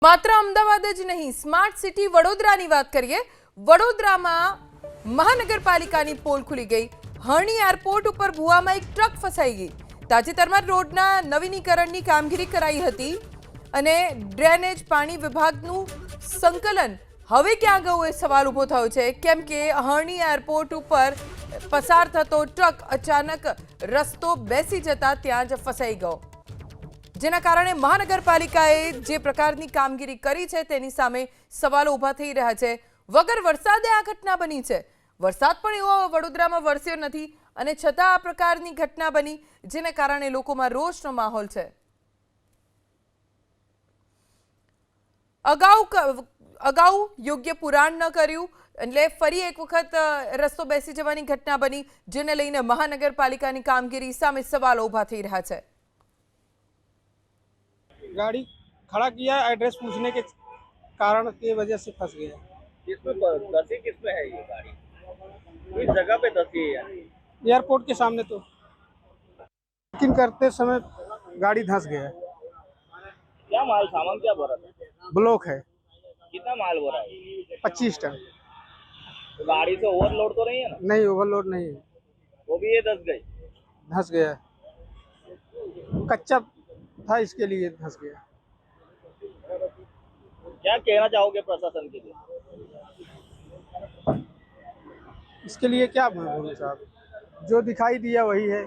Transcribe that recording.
માત્ર અમદાવાદ જ નહીં, સ્માર્ટ સિટી વડોદરાની વાત કરીએ. વડોદરામાં મહાનગરપાલિકાની પોલ ખુલી ગઈ. હરણી એરપોર્ટ ઉપર ભૂવામાં એક ટ્રક ફસાઈ ગઈ. તાજેતરમાં રોડના નવીનીકરણની કામગીરી કરાઈ હતી અને ડ્રેનેજ પાણી વિભાગનું સંકલન હવે ક્યાં ગયું એ સવાલ ઊભો થયો છે, કેમ કે હરણી એરપોર્ટ ઉપર પસાર થતો ટ્રક અચાનક રસ્તો બેસી જતા ત્યાં જ ફસાઈ ગયો, જેના કારણે મહાનગરપાલિકાએ જે પ્રકારની કામગીરી કરી છે તેની સામે સવાલો ઊભા થઈ રહ્યા છે. વગર વરસાદે આ ઘટના બની છે. વરસાદ પણ એવો વડોદરામાં વરસ્યો નથી અને છતાં આ પ્રકારની ઘટના બની, જેના કારણે લોકોમાં રોષનો માહોલ છે. અગાઉ યોગ્ય પુરાણ ન કર્યું એટલે ફરી એક વખત રસ્તો બેસી જવાની ઘટના બની, જેને લઈને મહાનગરપાલિકાની કામગીરી સામે સવાલો ઊભા થઈ રહ્યા છે. गाड़ी खड़ा किया, एड्रेस पूछने के कारण की वजह से फंस गया। किसमें धसी, किसमें है ये गाड़ी? किस जगह पे धसी है? एयरपोर्ट के सामने तो चेकिंग करते समय गाड़ी धंस गया। क्या माल सामान क्या भरा था? ब्लॉक है। कितना माल भरा है? 25 टन। तो गाड़ी से ओवरलोड तो नहीं है ना? नहीं, ओवरलोड नहीं है, वो भी ये धस गई। धंस गया। कच्चा था, इसके लिए धंस गया। क्या कहना चाहोगे प्रशासन के लिए? इसके लिए क्या बोलूं साहब, जो दिखाई दिया वही है।